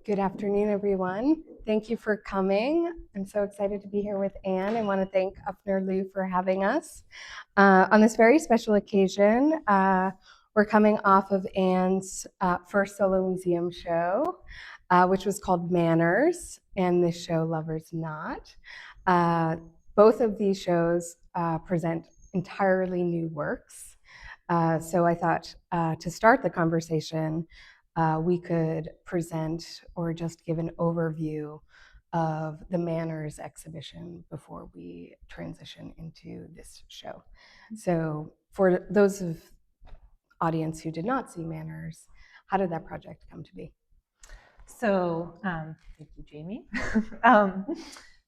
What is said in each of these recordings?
Good afternoon, everyone. Thank you for coming. I'm so excited to be here with Anne. I want to thank Uffner Liu for having us. On this very special occasion, we're coming off of Anne's first solo museum show, which was called Manors, and the show Lovers Not. Both of these shows present entirely new works. So I thought to start the conversation, we could present or just give an overview of the Manors exhibition before we transition into this show. So for those of audience who did not see Manors, how did that project come to be? So thank you, Jamie.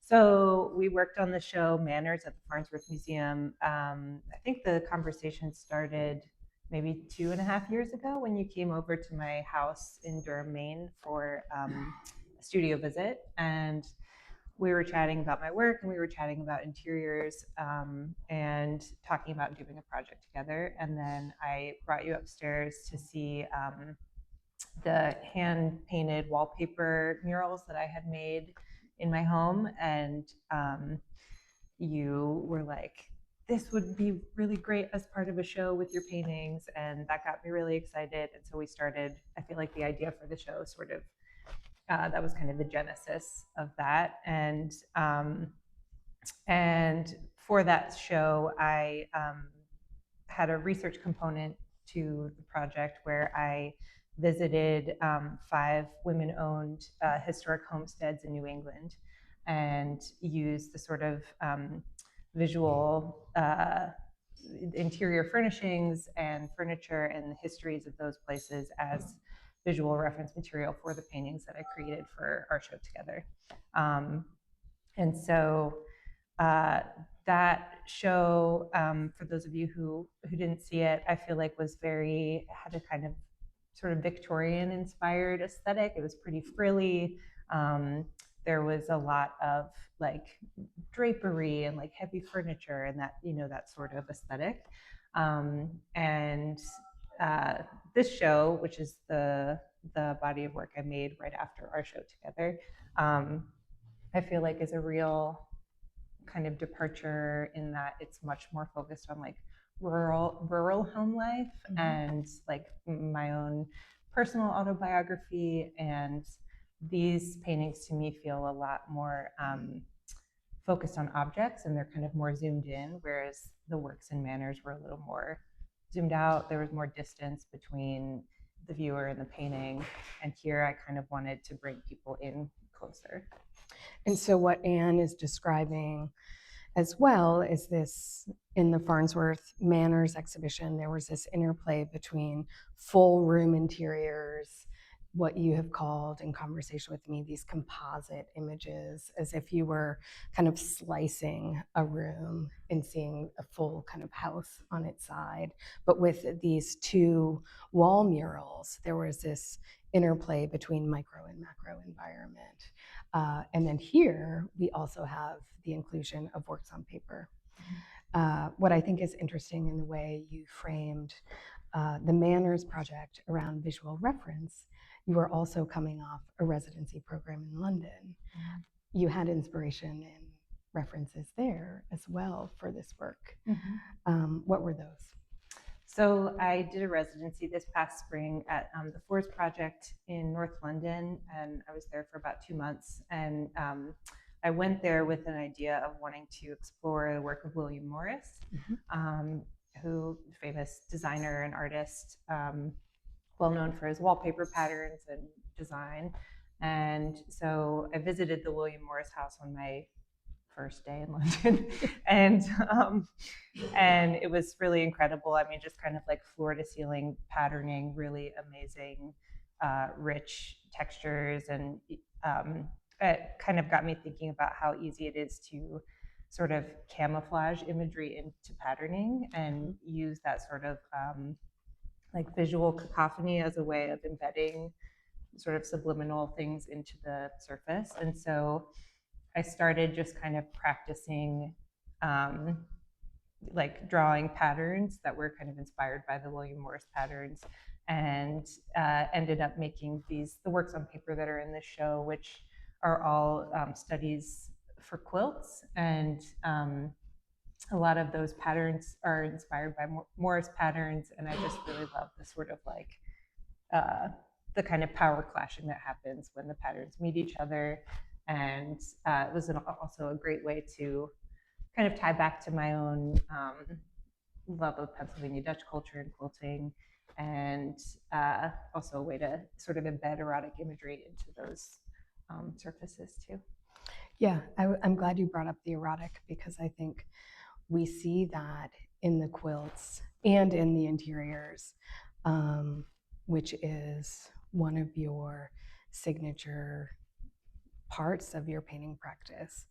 So we worked on the show Manors at the Farnsworth Museum. I think the conversation started maybe 2.5 years ago when you came over to my house in Durham, Maine for a studio visit. And we were chatting about my work and we were chatting about interiors and talking about doing a project together. And then I brought you upstairs to see the hand painted wallpaper murals that I had made in my home. And you were like, this would be really great as part of a show with your paintings. And that got me really excited. And so we started, I feel like the idea for the show sort of, that was kind of the genesis of that. And for that show, I had a research component to the project where I visited 5 women-owned historic homesteads in New England and used the sort of visual interior furnishings and furniture and the histories of those places as visual reference material for the paintings that I created for our show together. And so that show, for those of you who didn't see it, I feel like had a kind of sort of Victorian inspired aesthetic. It was pretty frilly. There was a lot of like drapery and like heavy furniture and that, that sort of aesthetic. And this show, which is the body of work I made right after our show together, I feel like is a real kind of departure in that it's much more focused on like rural home life and like my own personal autobiography. And these paintings to me feel a lot more focused on objects and they're kind of more zoomed in, whereas the works in Manors were a little more zoomed out. There was more distance between the viewer and the painting. And here I kind of wanted to bring people in closer. And so what Anne is describing as well is this, in the Farnsworth Manors exhibition, there was this interplay between full room interiors, what you have called in conversation with me, these composite images, as if you were kind of slicing a room and seeing a full kind of house on its side. But with these 2 wall murals, there was this interplay between micro and macro environment. And then here, we also have the inclusion of works on paper. What I think is interesting in the way you framed the Manors project around visual reference, you were also coming off a residency program in London. You had inspiration and references there as well for this work. What were those? So I did a residency this past spring at the Forest Project in North London, and I was there for about 2 months. And I went there with an idea of wanting to explore the work of William Morris, who famous designer and artist, well known for his wallpaper patterns and design. And so I visited the William Morris house on my first day in London, and it was really incredible. I mean, just kind of like floor to ceiling patterning, really amazing, rich textures, and it kind of got me thinking about how easy it is to sort of camouflage imagery into patterning and use that sort of like visual cacophony as a way of embedding sort of subliminal things into the surface. And so I started just kind of practicing like drawing patterns that were kind of inspired by the William Morris patterns and ended up making the works on paper that are in this show, which are all studies for quilts. And a lot of those patterns are inspired by Morris patterns. And I just really love the sort of like the kind of power clashing that happens when the patterns meet each other. And it was also a great way to kind of tie back to my own love of Pennsylvania Dutch culture and quilting, and also a way to sort of embed erotic imagery into those surfaces too. Yeah, I'm glad you brought up the erotic, because I think we see that in the quilts and in the interiors, which is one of your signature parts of your painting practice,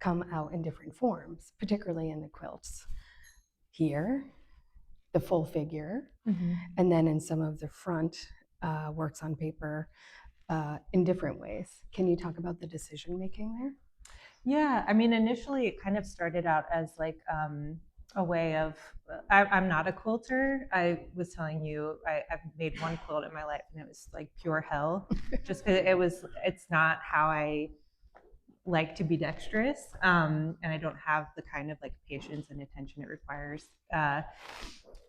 come out in different forms, particularly in the quilts. Here, the full figure, and then in some of the front works on paper in different ways. Can you talk about the decision making there? Yeah, I mean, initially it kind of started out as like a way of, I'm not a quilter. I was telling you, I've made one quilt in my life and it was like pure hell, just because it's not how I like to be dexterous. And I don't have the kind of like patience and attention it requires.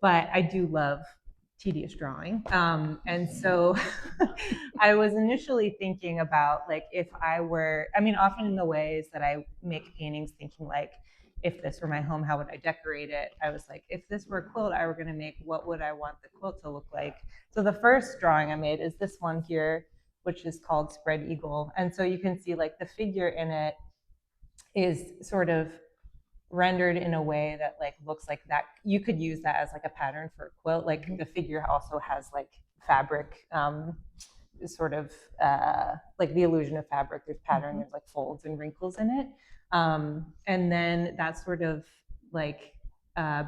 But I do love tedious drawing. And so I was initially thinking about like, if I were, I mean, often in the ways that I make paintings, thinking like, if this were my home, how would I decorate it? I was like, if this were a quilt I were going to make, what would I want the quilt to look like? So the first drawing I made is this one here, which is called Spread Eagle. And so you can see like the figure in it is sort of rendered in a way that like looks like that you could use that as like a pattern for a quilt. Like the figure also has like fabric, sort of like the illusion of fabric. There's pattern, there's like folds and wrinkles in it, and then that sort of like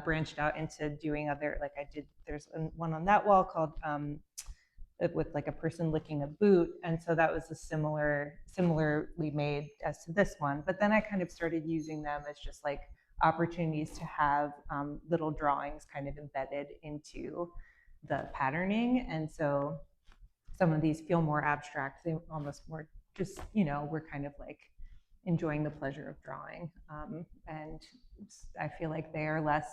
branched out into doing other, like I did, there's one on that wall called with like a person licking a boot, and so that was a similarly made as to this one. But then I kind of started using them as just like opportunities to have little drawings kind of embedded into the patterning. And so some of these feel more abstract, they almost more just, you know, we're kind of like enjoying the pleasure of drawing, and I feel like they are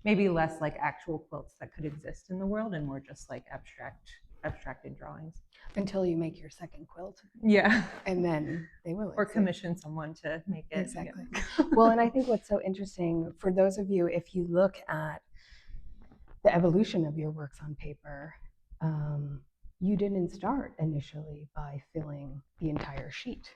maybe less like actual quilts that could exist in the world, and more just like abstracted drawings. Until you make your second quilt. Yeah. And then they will. Or commission someone to make it. Exactly. Yeah. Well, and I think what's so interesting for those of you, if you look at the evolution of your works on paper, you didn't start initially by filling the entire sheet.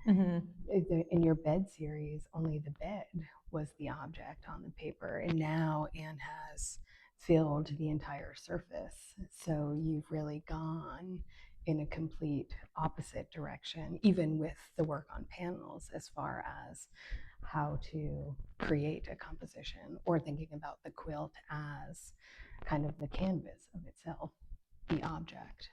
In your bed series, only the bed was the object on the paper, and now Anne has filled the entire surface. So you've really gone in a complete opposite direction, even with the work on panels, as far as how to create a composition, or thinking about the quilt as kind of the canvas of itself, the object.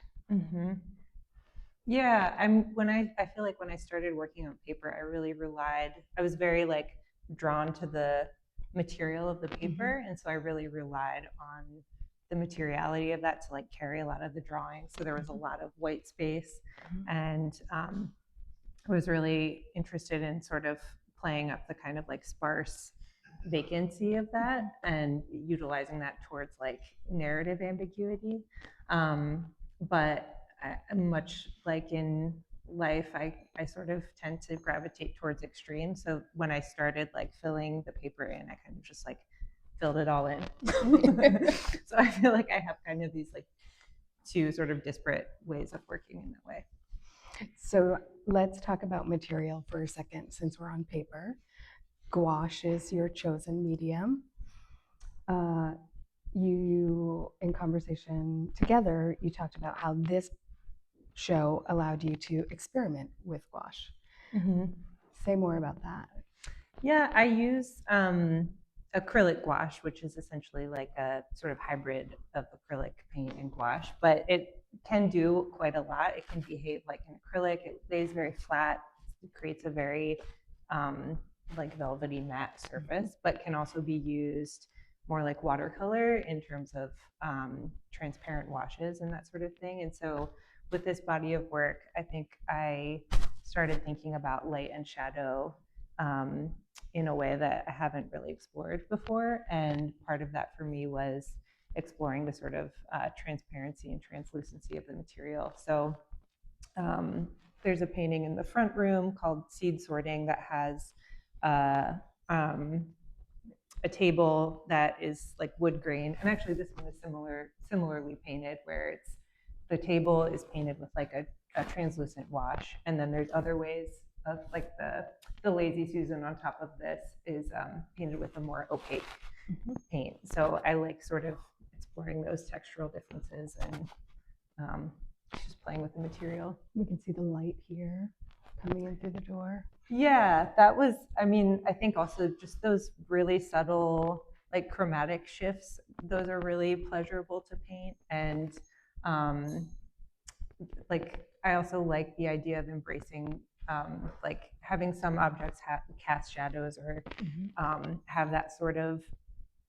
Yeah, I feel like when I started working on paper, I was very like drawn to the material of the paper. And so I really relied on the materiality of that to like carry a lot of the drawing. So there was a lot of white space, and I was really interested in sort of playing up the kind of like sparse vacancy of that and utilizing that towards like narrative ambiguity. But much like in life, I sort of tend to gravitate towards extremes. So when I started like filling the paper in, I kind of just like filled it all in. So I feel like I have kind of these like two sort of disparate ways of working in that way. So let's talk about material for a second, since we're on paper. Gouache is your chosen medium. You, in conversation together, you talked about how this show allowed you to experiment with gouache. Say more about that. Yeah, I use acrylic gouache, which is essentially like a sort of hybrid of acrylic paint and gouache, but it can do quite a lot. It can behave like an acrylic. It lays very flat. It creates a very like velvety matte surface, but can also be used more like watercolor in terms of transparent washes and that sort of thing. And so with this body of work, I think I started thinking about light and shadow in a way that I haven't really explored before. And part of that for me was exploring the sort of transparency and translucency of the material. So there's a painting in the front room called Seed Sorting that has a table that is like wood grain. And actually this one is similarly painted, where it's the table is painted with like a translucent wash. And then there's other ways of like the Lazy Susan on top of this is painted with a more opaque paint. So I like sort of exploring those textural differences and just playing with the material. We can see the light here coming in through the door. Yeah, that was, I mean, I think also just those really subtle, like chromatic shifts, those are really pleasurable to paint. And like, I also like the idea of embracing, like having some objects cast shadows or have that sort of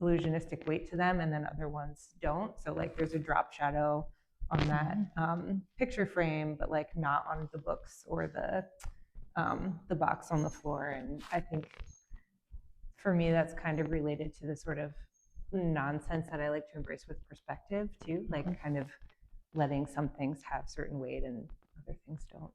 illusionistic weight to them, and then other ones don't. So like there's a drop shadow on that picture frame, but like not on the books or the box on the floor. And I think for me, that's kind of related to the sort of nonsense that I like to embrace with perspective too, like kind of letting some things have certain weight and other things don't.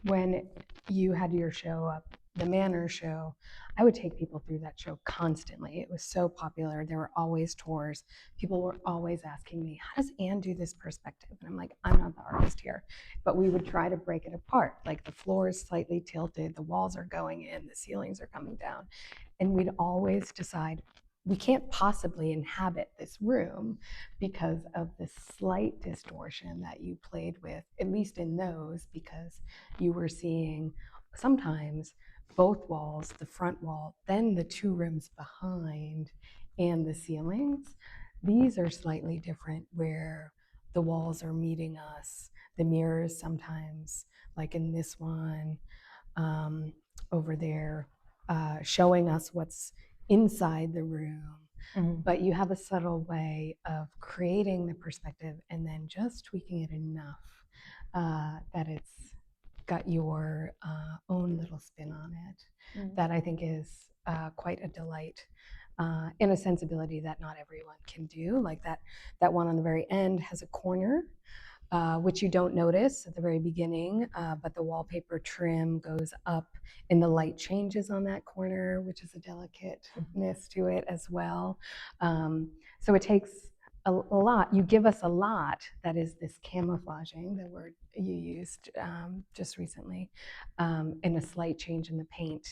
When you had your show up, the Manors show, I would take people through that show constantly. It was so popular. There were always tours. People were always asking me, how does Anne do this perspective? And I'm like, I'm not the artist here. But we would try to break it apart. Like the floor is slightly tilted, the walls are going in, the ceilings are coming down. And we'd always decide, we can't possibly inhabit this room because of the slight distortion that you played with, at least in those, because you were seeing sometimes both walls, the front wall, then the two rooms behind, and the ceilings. These are slightly different, where the walls are meeting us, the mirrors sometimes, like in this one over there, showing us what's inside the room. But you have a subtle way of creating the perspective and then just tweaking it enough that it's got your own little spin on it, that I think is quite a delight, and a sensibility that not everyone can do. Like that one on the very end has a corner, which you don't notice at the very beginning, but the wallpaper trim goes up and the light changes on that corner, which is a delicateness to it as well. So it takes a lot. You give us a lot that is this camouflaging, the word you used just recently, and a slight change in the paint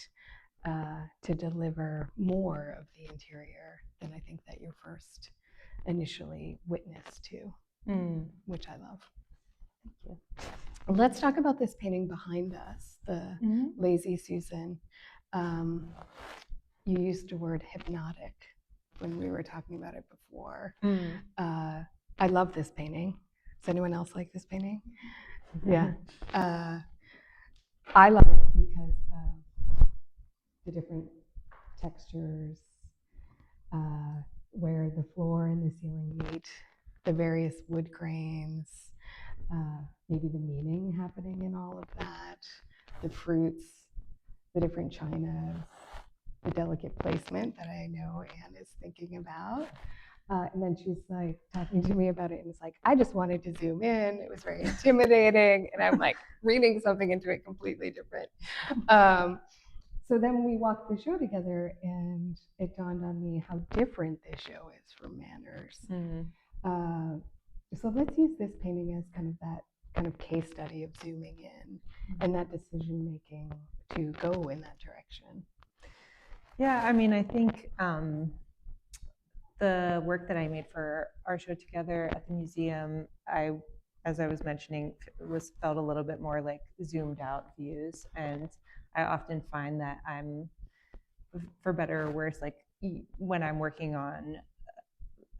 to deliver more of the interior than I think that you're first initially witness to. Which I love. Thank you. Let's talk about this painting behind us, the Lazy Susan. You used the word hypnotic when we were talking about it before. I love this painting. Does anyone else like this painting? Yeah. I love it because of the different textures, where the floor and the ceiling meet, the various wood grains, maybe the meaning happening in all of that, the fruits, the different chinas, the delicate placement that I know Anne is thinking about. And then she's like talking to me about it, and it's like, I just wanted to zoom in. It was very intimidating. And I'm like reading something into it completely different. So then we walked the show together, and it dawned on me how different this show is from Manors. So let's use this painting as kind of that kind of case study of zooming in and that decision making to go in that direction. Yeah, I mean, I think the work that I made for our show together at the museum, as I was mentioning, felt a little bit more like zoomed out views. And I often find that I'm, for better or worse, like when I'm working on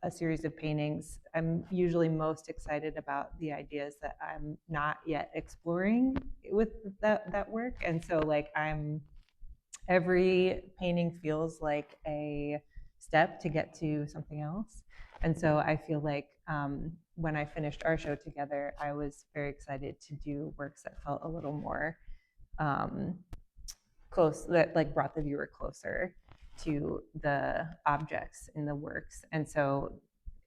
a series of paintings, I'm usually most excited about the ideas that I'm not yet exploring with that work. And so like every painting feels like a step to get to something else. And so I feel like when I finished our show together, I was very excited to do works that felt a little more close, that like brought the viewer closer to the objects in the works. And so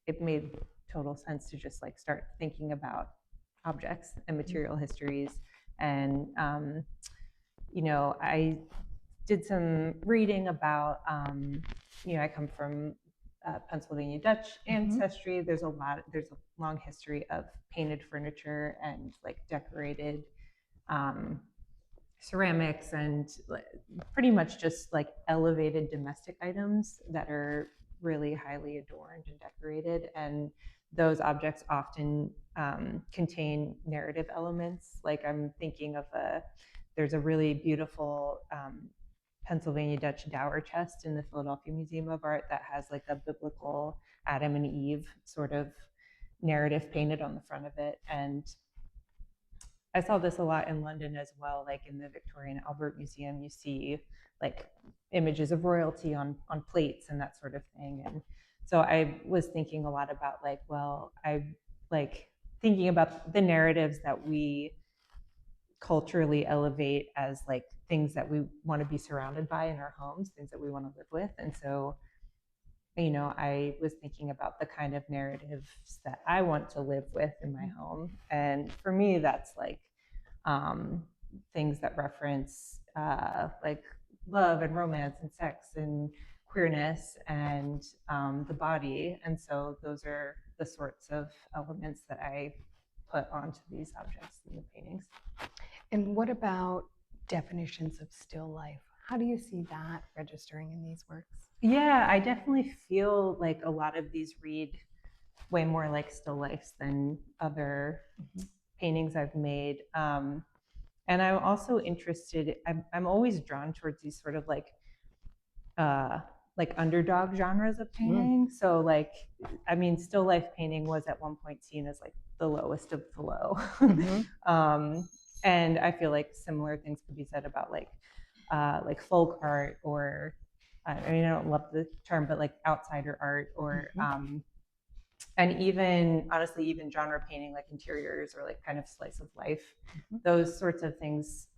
it made total sense to just like start thinking about objects and material histories. And I did some reading about I come from Pennsylvania Dutch ancestry. There's a long history of painted furniture and like decorated ceramics and pretty much just like elevated domestic items that are really highly adorned and decorated. And those objects often contain narrative elements. Like I'm thinking of there's a really beautiful Pennsylvania Dutch dower chest in the Philadelphia Museum of Art that has like a biblical Adam and Eve sort of narrative painted on the front of it. And I saw this a lot in London as well, like in the Victoria and Albert Museum, you see like images of royalty on plates and that sort of thing. And so I was thinking a lot about like, well, I like thinking about the narratives that we culturally elevate as like things that we want to be surrounded by in our homes, things that we want to live with. And so, I was thinking about the kind of narratives that I want to live with in my home. And for me, that's like things that reference like love and romance and sex and queerness and the body. And so those are the sorts of elements that I put onto these objects in the paintings. And what about definitions of still life? How do you see that registering in these works? Yeah, I definitely feel like a lot of these read way more like still lifes than other paintings I've made. And I'm also interested, I'm always drawn towards these sort of like underdog genres of painting. So like, I mean, still life painting was at one point seen as like the lowest of the low. And I feel like similar things could be said about like folk art, or I mean, I don't love the term, but like outsider art, or and even honestly, even genre painting, like interiors or like kind of slice of life. Those sorts of things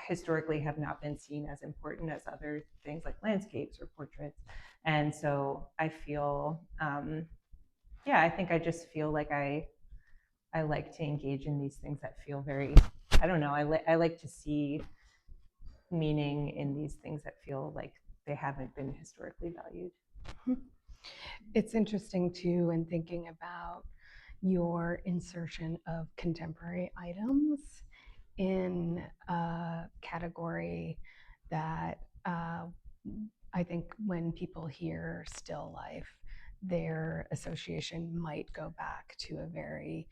historically have not been seen as important as other things like landscapes or portraits. And so I feel, I think I just feel like I like to engage in these things that feel very, I don't know, I like to see meaning in these things that feel like they haven't been historically valued. It's interesting too, in thinking about your insertion of contemporary items in a category that I think when people hear still life, their association might go back to a very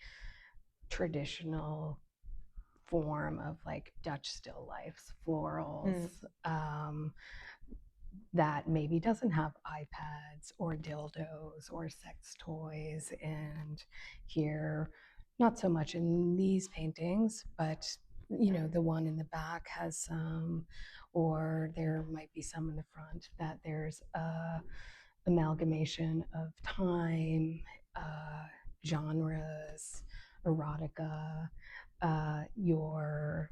traditional form of like Dutch still lifes, florals, that maybe doesn't have iPads or dildos or sex toys. And here, not so much in these paintings, but the one in the back has some, or there might be some in the front, that there's a amalgamation of time, genres, erotica, your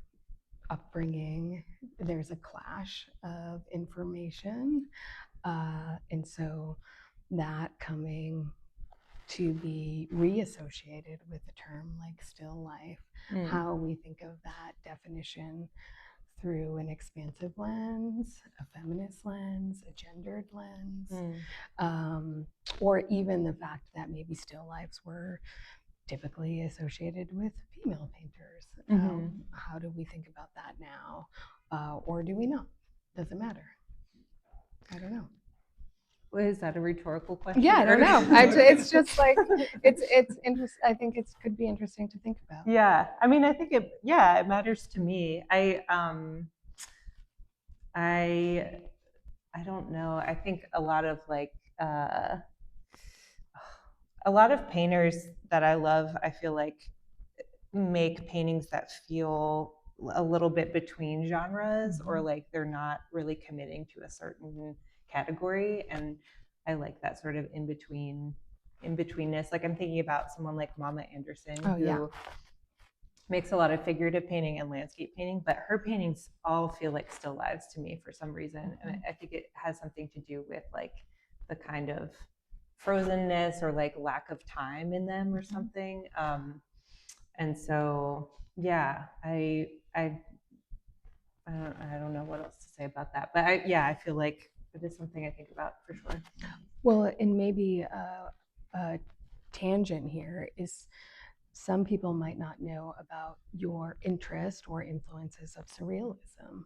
upbringing. There's a clash of information. And so that coming to be reassociated with a term like still life, how we think of that definition through an expansive lens, a feminist lens, a gendered lens, or even the fact that maybe still lifes were typically associated with female painters. How do we think about that now? Or do we not? Does it matter? I don't know. Well, is that a rhetorical question? Yeah, I don't know. It's just like, it's interesting. I think it could be interesting to think about. Yeah, I mean, I think it matters to me. I don't know. I think a lot of painters that I love, I feel like make paintings that feel a little bit between genres, or like they're not really committing to a certain category. And I like that sort of in betweenness. Like I'm thinking about someone like Mama Anderson, who makes a lot of figurative painting and landscape painting, but her paintings all feel like still lives to me for some reason. And I think it has something to do with like the kind of frozenness or like lack of time in them or something. And so, yeah, I don't know what else to say about that, but I feel like it is something I think about for sure. Well, and maybe a tangent here is some people might not know about your interest or influences of surrealism.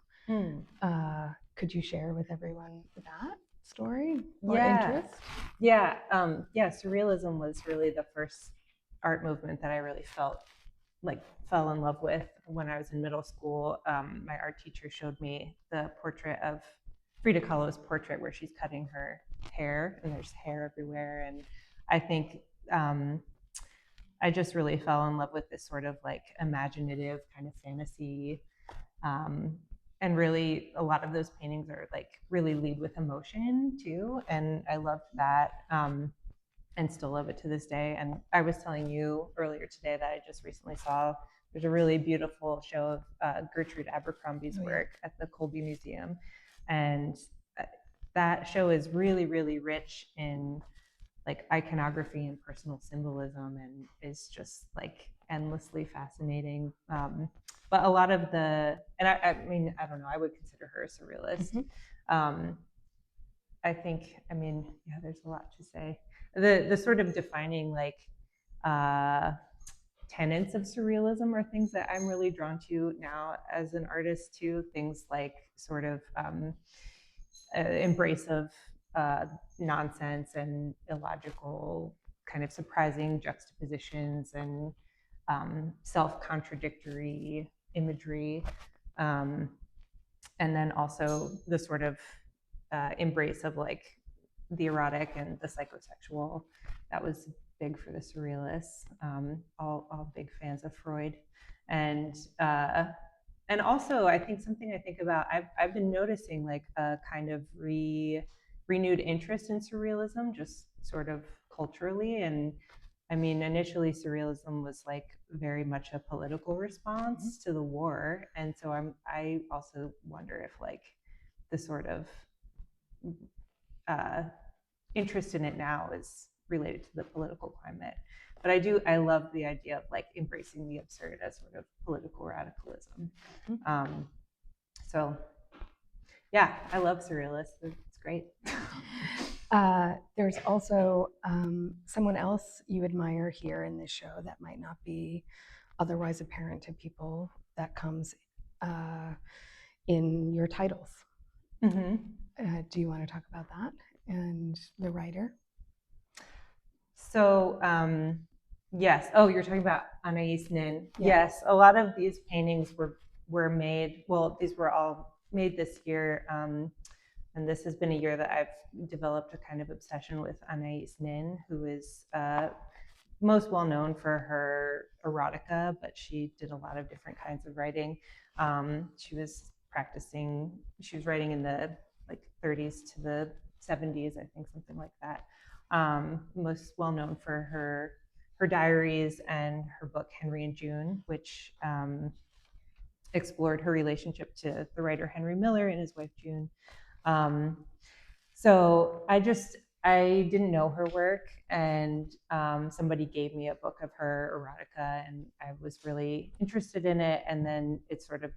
Could you share with everyone that story or interest? Yeah, surrealism was really the first art movement that I really fell in love with when I was in middle school. My art teacher showed me the portrait of Frida Kahlo's portrait where she's cutting her hair and there's hair everywhere. And I think I just really fell in love with this sort of like imaginative kind of fantasy. And really, a lot of those paintings are like really lead with emotion too. And I loved that. And still love it to this day. And I was telling you earlier today that I just recently saw there's a really beautiful show of Gertrude Abercrombie's work at the Colby Museum, and that show is really, really rich in like iconography and personal symbolism, and is just like endlessly fascinating. But a lot of and I mean, I don't know, I would consider her a surrealist. I think, I mean, yeah, there's a lot to say. The sort of defining like tenets of surrealism are things that I'm really drawn to now as an artist too. Things like sort of embrace of nonsense and illogical, kind of surprising juxtapositions and self-contradictory imagery. And then also the sort of embrace of like the erotic and the psychosexual. That was big for the surrealists. All big fans of Freud, and also I think something I think about. I've been noticing like a kind of renewed interest in surrealism, just sort of culturally. And I mean, initially surrealism was like very much a political response to the war, and so I also wonder if like the sort of interest in it now is related to the political climate. But I love the idea of like embracing the absurd as sort of political radicalism. So yeah, I love surrealists. It's great. There's also someone else you admire here in this show that might not be otherwise apparent to people, that comes in your titles. Do you want to talk about that and the writer? So yes. Oh, you're talking about Anais Nin. Yeah. Yes, a lot of these paintings were made. Well, these were all made this year, and this has been a year that I've developed a kind of obsession with Anais Nin, who is most well known for her erotica, but she did a lot of different kinds of writing. She was writing in the like 30s to the 70s, I think, something like that. Most well known for her diaries and her book Henry and June, which explored her relationship to the writer Henry Miller and his wife June. So I didn't know her work, and somebody gave me a book of her erotica, and I was really interested in it. And then it sort of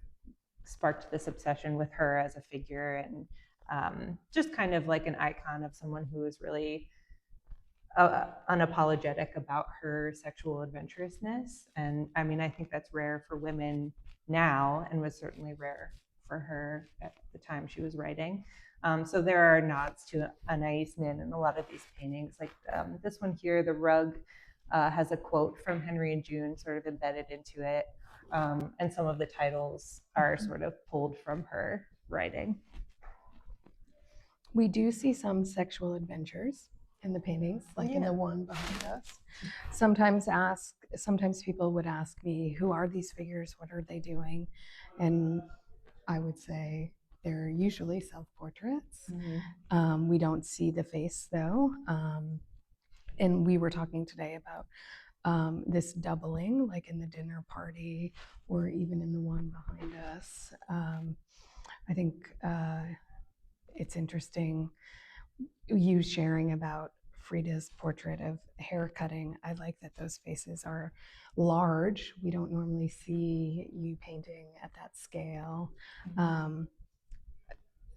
sparked this obsession with her as a figure, and just kind of like an icon of someone who was really unapologetic about her sexual adventurousness. And I mean, I think that's rare for women now, and was certainly rare for her at the time she was writing. So there are nods to Anais Nin in a lot of these paintings. Like this one here, the rug has a quote from Henry and June sort of embedded into it. And some of the titles are sort of pulled from her writing. We do see some sexual adventures in the paintings, like in the one behind us. Sometimes people would ask me, who are these figures? What are they doing? And I would say, They're usually self-portraits. Mhm. We don't see the face though. And we were talking today about this doubling, like in the dinner party or even in the one behind us. I think it's interesting you sharing about Frida's portrait of hair cutting. I like that those faces are large. We don't normally see you painting at that scale. Um,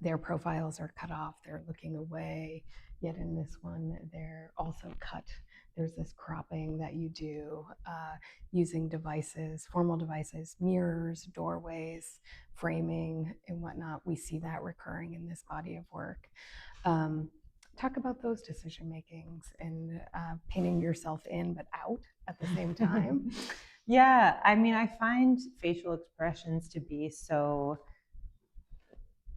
their profiles are cut off, they're looking away, yet in this one, they're also cut. There's this cropping that you do using devices, formal devices, mirrors, doorways, framing, and whatnot. We see that recurring in this body of work. Um, Talk about those decision makings and painting yourself in but out at the same time. Yeah, I mean, I find facial expressions to be so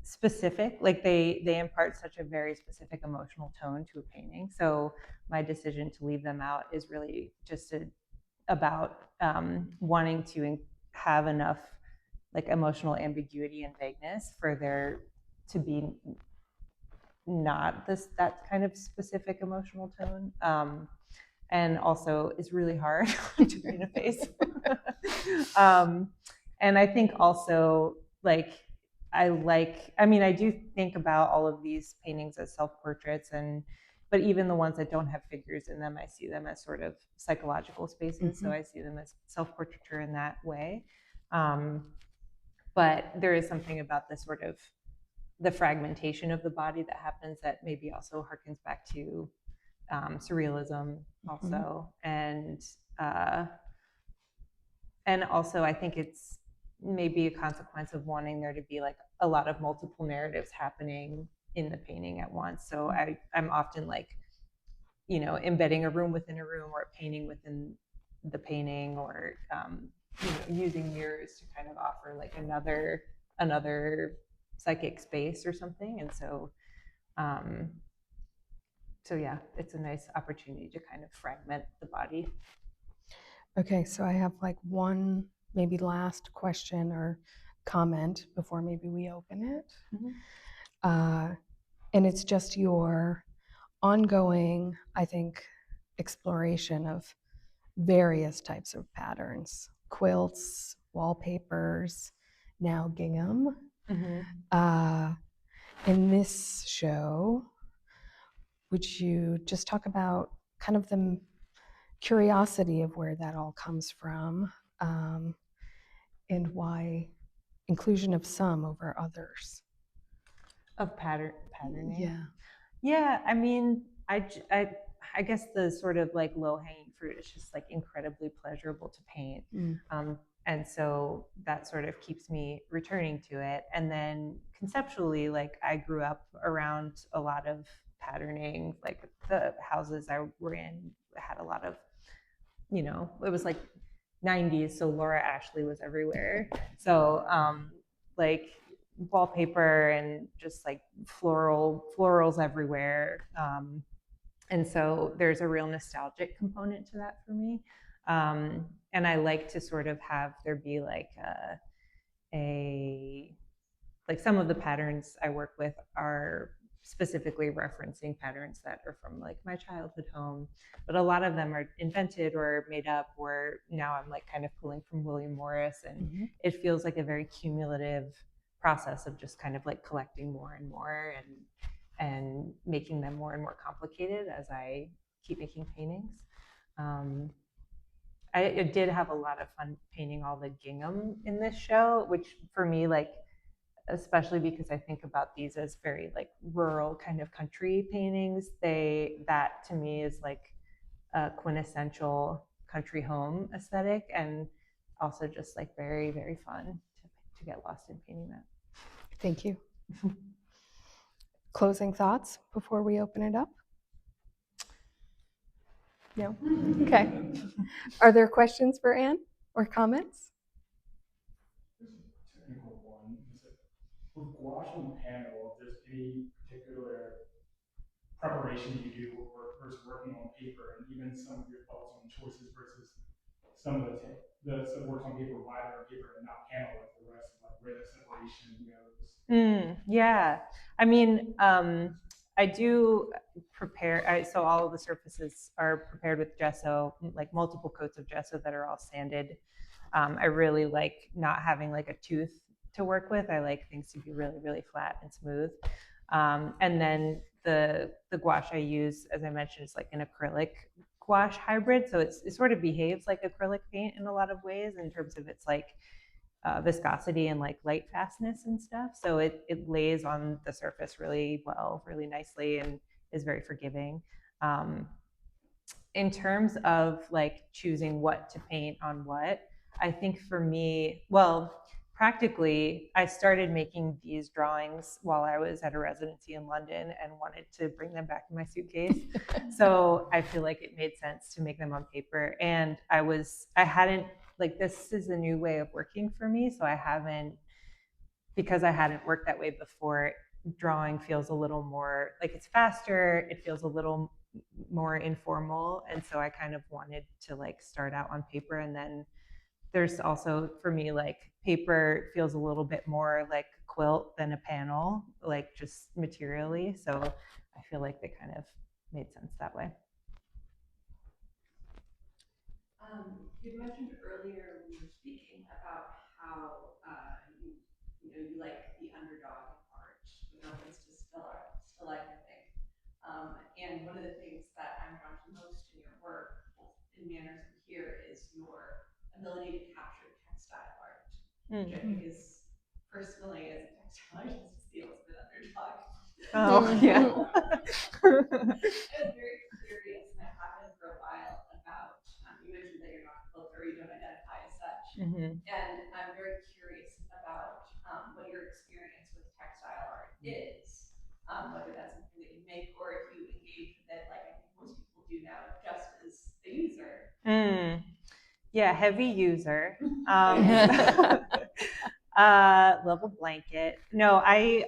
specific, like they impart such a very specific emotional tone to a painting. So my decision to leave them out is really just about wanting to have enough like emotional ambiguity and vagueness for there to be not that kind of specific emotional tone. And also is really hard to paint a face. um, and I think also like I mean, I do think about all of these paintings as self-portraits, but even the ones that don't have figures in them, I see them as sort of psychological spaces. So I see them as self-portraiture in that way. But there is something about the sort of the fragmentation of the body that happens that maybe also harkens back to surrealism also, uh, and also I think it's maybe a consequence of wanting there to be like a lot of multiple narratives happening in the painting at once. So I'm often like, you know, embedding a room within a room or a painting within the painting, or you know, using mirrors to kind of offer like another psychic space or something. And um, so yeah, it's a nice opportunity to kind of fragment the body. Okay, so I have like one maybe last question or comment before maybe we open it. And it's just your ongoing, I think, exploration of various types of patterns, quilts, wallpapers, now gingham. Uh, in this show, would you just talk about kind of the curiosity of where that all comes from, um, and why inclusion of some over others? Of patterning. Yeah. Yeah, I mean, I guess the sort of like low hanging fruit is just like incredibly pleasurable to paint. And so that sort of keeps me returning to it. And then conceptually, like I grew up around a lot of patterning, like the houses I were in had a lot of, you know, it was like 90s, so Laura Ashley was everywhere. So like wallpaper and just like florals everywhere. And so there's a real nostalgic component to that for me. And I like to sort of have there be like a like some of the patterns I work with are specifically referencing patterns that are from like my childhood home, but a lot of them are invented or made up, or now I'm like kind of pulling from William Morris, and it feels like a very cumulative process of just kind of like collecting more and more and making them more and more complicated as I keep making paintings. I did have a lot of fun painting all the gingham in this show, which for me, like, especially because I think about these as very like rural kind of country paintings. That to me is like a quintessential country home aesthetic, and also just like very, very fun to get lost in painting that. Thank you. Closing thoughts before we open it up? No? Okay. Are there questions for Anne or comments? There's a technical one. With gouache and panel, if there's any particular preparation you do or versus working on paper, and even some of your thoughts on choices versus some of the works on paper, wider on paper and not panel like the rest, like where the separation goes. Yeah, I mean, I do prepare. So all of the surfaces are prepared with gesso, like multiple coats of gesso that are all sanded. I really like not having like a tooth to work with. I like things to be really, really flat and smooth. And then the gouache I use, as I mentioned, is like an acrylic gouache hybrid. So it sort of behaves like acrylic paint in a lot of ways in terms of its like viscosity and like light fastness and stuff. So it lays on the surface really well, really nicely, and is very forgiving. Um, in terms of like choosing what to paint on what, I think for me, well, practically, I started making these drawings while I was at a residency in London and wanted to bring them back in my suitcase. So I feel like it made sense to make them on paper. And I hadn't, like, this is a new way of working for me. So I haven't, because I hadn't worked that way before, drawing feels a little more like it's faster. It feels a little more informal. And so I kind of wanted to like start out on paper. And then there's also for me, like paper feels a little bit more like quilt than a panel, like just materially. So I feel like they kind of made sense that way. You mentioned earlier when you were speaking about how you like the underdog art, with reference to still life, I think. And one of the things that I'm drawn to most in your work, both in Manors and here, is your ability to capture textile art, which I think is personally, as a textile artist, feels a bit underdog. Oh, yeah. I was very curious, and I have been for a while, about, you mentioned that you're not a quilter, you don't identify as such. Mm-hmm. And I'm very curious about what your experience with textile art is, whether that's something that you make or if you engage with it, like I think most people do now, just as a user. Yeah, heavy user. Love a blanket. No, I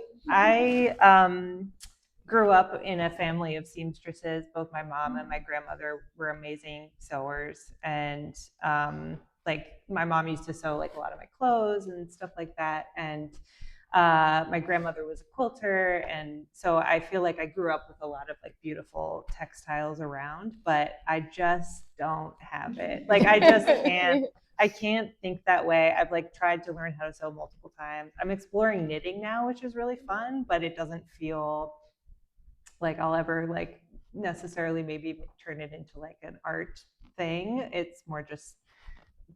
grew up in a family of seamstresses. Both my mom and my grandmother were amazing sewers, and like my mom used to sew like a lot of my clothes and stuff like that. And my grandmother was a quilter, and so I feel like I grew up with a lot of like beautiful textiles around, but I just don't have it. Like I just can't. I can't think that way. I've like tried to learn how to sew multiple times. I'm exploring knitting now, which is really fun, but it doesn't feel like I'll ever like necessarily maybe turn it into like an art thing. It's more just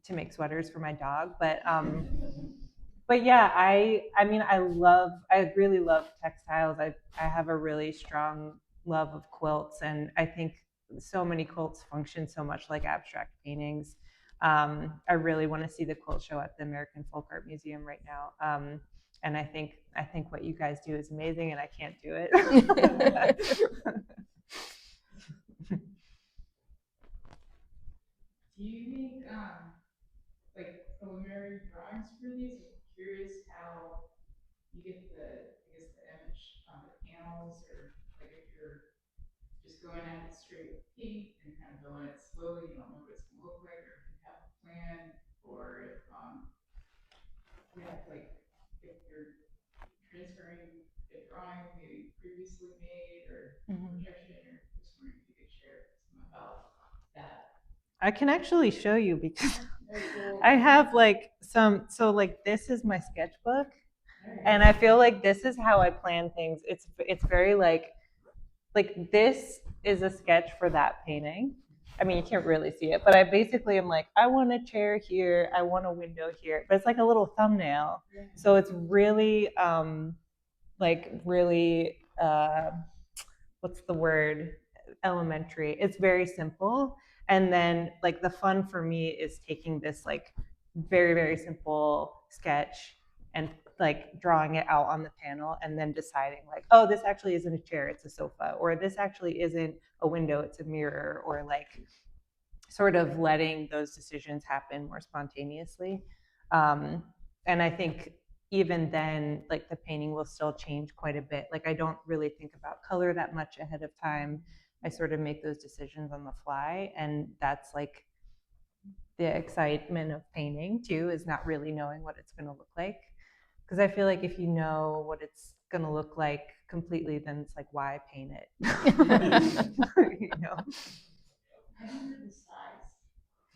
to make sweaters for my dog. But yeah, I mean I really love textiles. I have a really strong love of quilts, and I think so many quilts function so much like abstract paintings. I really want to see the quilt show at the American Folk Art Museum right now. And I think what you guys do is amazing, and I can't do it. Do you make like preliminary drawings for these? I'm curious how you get the image on the panels, or like if you're just going at it straight with paint and kind of going it slowly, you don't know what it's gonna look like, or if you have a plan, or if like if you're transferring a drawing maybe previously made or projection, or just wondering if you could share some about that. I can actually show you because I have like so like this is my sketchbook, and I feel like this is how I plan things. It's very like this is a sketch for that painting. I mean, you can't really see it, but I basically am like, I want a chair here, I want a window here, but it's like a little thumbnail. So it's really like really what's the word, elementary. It's very simple. And then like the fun for me is taking this like very, very simple sketch and like drawing it out on the panel, and then deciding like, oh, this actually isn't a chair, it's a sofa, or this actually isn't a window, it's a mirror, or like sort of letting those decisions happen more spontaneously. And I think even then, like the painting will still change quite a bit. Like I don't really think about color that much ahead of time. I sort of make those decisions on the fly, and that's like the excitement of painting too, is not really knowing what it's going to look like. Because I feel like if you know what it's going to look like completely, then it's like, why paint it? You know? How do you do the size?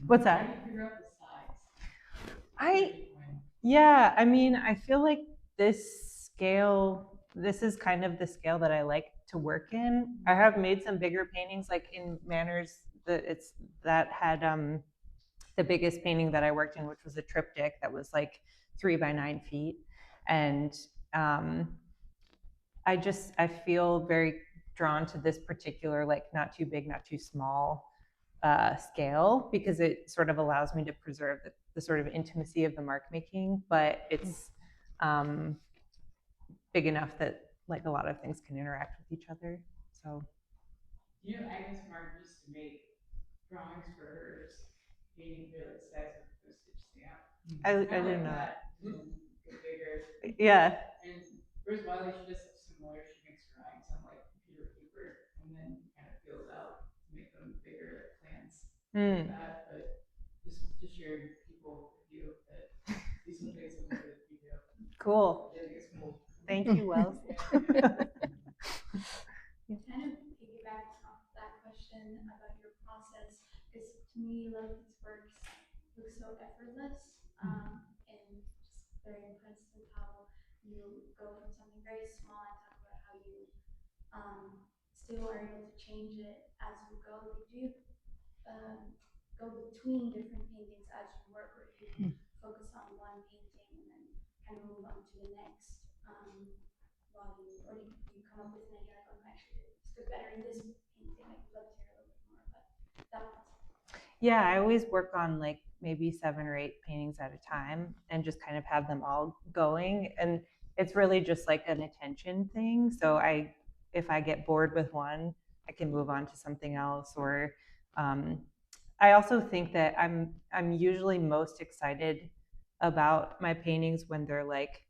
What's How that? do you figure out the size? Yeah, I mean, I feel like this is kind of the scale that I like to work in. I have made some bigger paintings, like in Manors, that had the biggest painting that I worked in, which was a triptych that was like 3 by 9 feet. And um, I feel very drawn to this particular, like not too big, not too small scale, because it sort of allows me to preserve the sort of intimacy of the mark making, but it's big enough that like a lot of things can interact with each other. So You know, Agnes Martin used to make drawings for hers, painting for the size of a postage stamp. I didn't know that. Get bigger. Yeah. And Rose Wiley, she does something similar. She makes drawings on like computer paper and then kind of fills out to make them bigger, like plans. That, but just to share people with you that these are things that we do. Cool. I think it's cool. Thank you, Wells. Kind of piggybacks off that question about your process, because to me, a lot of these works look so effortless, and just very impressed with how you go from something very small and talk about how you still are able to change it as you go. Did you go between different paintings as you work, or do you focus on one painting and then kind of move on to the next? Or do you come up with an idea like, oh, actually, this goes better in this painting? I'd love to hear a little bit more about that process. Yeah, I always work on like maybe 7 or 8 paintings at a time and just kind of have them all going. And it's really just like an attention thing. So if I get bored with one, I can move on to something else. Or I also think that I'm usually most excited about my paintings when they're like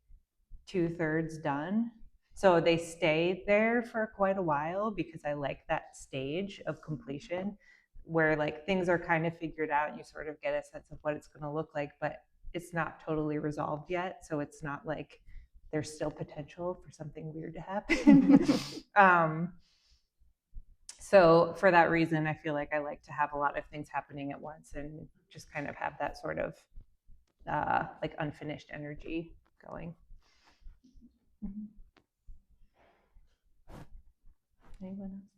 2/3 done. So they stay there for quite a while because I like that stage of completion where like things are kind of figured out and you sort of get a sense of what it's going to look like, but it's not totally resolved yet. So it's not like there's still potential for something weird to happen. So for that reason, I feel like I like to have a lot of things happening at once and just kind of have that sort of like unfinished energy going. Anyone else?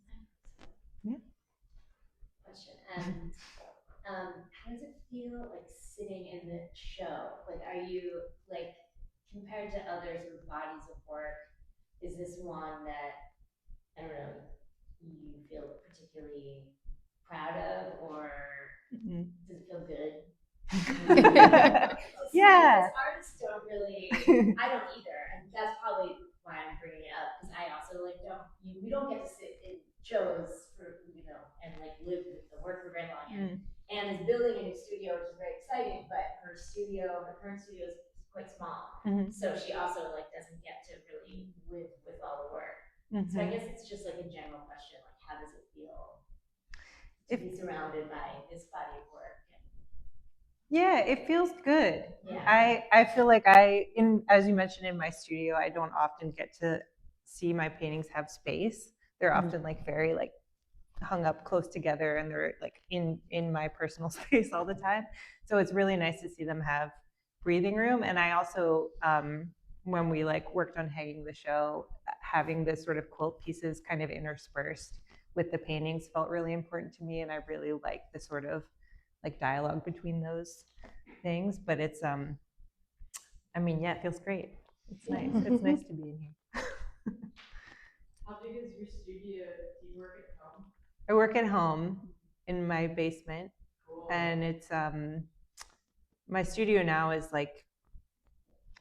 Yeah. Question. And how does it feel like sitting in the show? Like, are you like compared to others with bodies of work? Is this one that I don't know you feel particularly proud of, or does it feel good? Yeah. Artists don't really. I don't either, and that's probably why I'm bringing it up, because I also like we don't get to sit in shows for and like live with the work for very long. And Anne is building a new studio, which is very exciting, but her current studio is quite small, so she also like doesn't get to really live with all the work. So I guess it's just like a general question, like how does it feel to be surrounded by this body of work? Yeah, it feels good. Yeah. I feel like as you mentioned in my studio, I don't often get to see my paintings have space. They're often like very like hung up close together and they're like in my personal space all the time. So it's really nice to see them have breathing room. And I also, when we like worked on hanging the show, having this sort of quilt pieces kind of interspersed with the paintings felt really important to me. And I really like the sort of like dialogue between those things. But it's, I mean, yeah, it feels great. It's nice. It's nice to be in here. How big is your studio? Do you work at home? I work at home in my basement. Cool. And it's my studio now is like,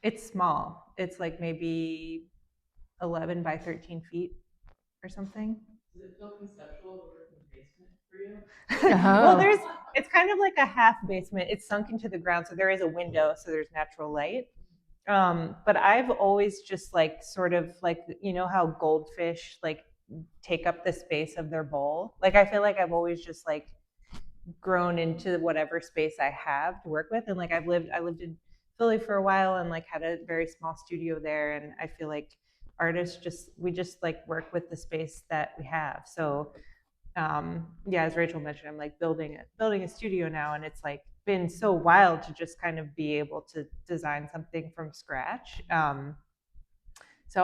it's small. It's like maybe 11 by 13 feet or something. Does it feel conceptual to work in the basement for you? Well, it's kind of like a half basement. It's sunk into the ground, so there is a window, so there's natural light. But I've always just like sort of like, you know how goldfish like take up the space of their bowl? Like I feel like I've always just like grown into whatever space I have to work with. And like I lived in Philly for a while and like had a very small studio there, and I feel like artists we just like work with the space that we have. So yeah, as Rachel mentioned, I'm like building a studio now, and it's like been so wild to just kind of be able to design something from scratch. So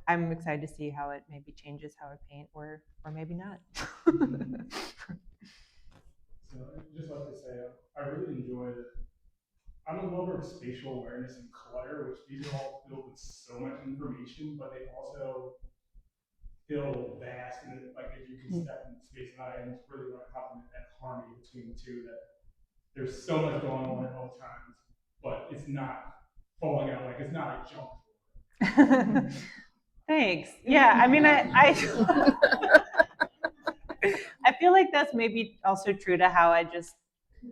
I'm excited to see how it maybe changes how I paint, or maybe not. So I'd just like to say, I really enjoy it. I'm a lover of spatial awareness and clutter, which these are all filled with so much information, but they also feel vast, and like if you can step in space, and I really want to compliment that harmony between the two. That there's so much going on at all times, but it's not falling out, like it's not a jump. Thanks. Yeah, I mean, I feel like that's maybe also true to how I just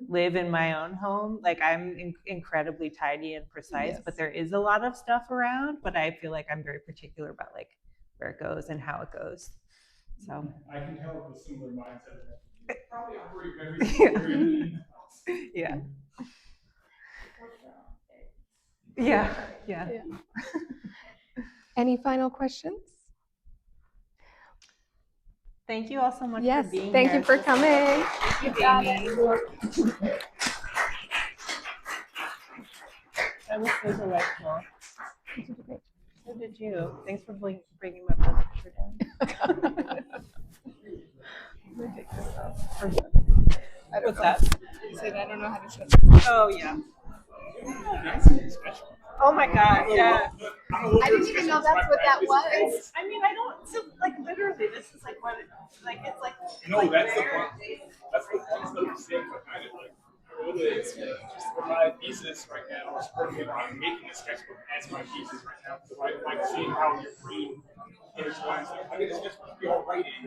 live in my own home. Like I'm incredibly tidy and precise, but there is a lot of stuff around. But I feel like I'm very particular about like where it goes and how it goes. So I can tell with a similar mindset. That probably operate every single area in the house. Yeah. Yeah. Any final questions? Thank you all so much Yes, for being here. thank you for coming. Thank you, Jamie. That was so delightful. So did you. Thanks for bringing my blood pressure down. What's that? You said I don't know how to shut Oh, yeah. Oh my God, yeah. I didn't even know that's what that was. I mean, I don't, so like literally, this is like what, like it's like. No, like that's the fun. That's the fun stuff to say behind it. Like, for my thesis right now, I'm making a sketchbook as my thesis right now. So I like seeing how your brain intertwines. Like, I think the sketchbook be all writing.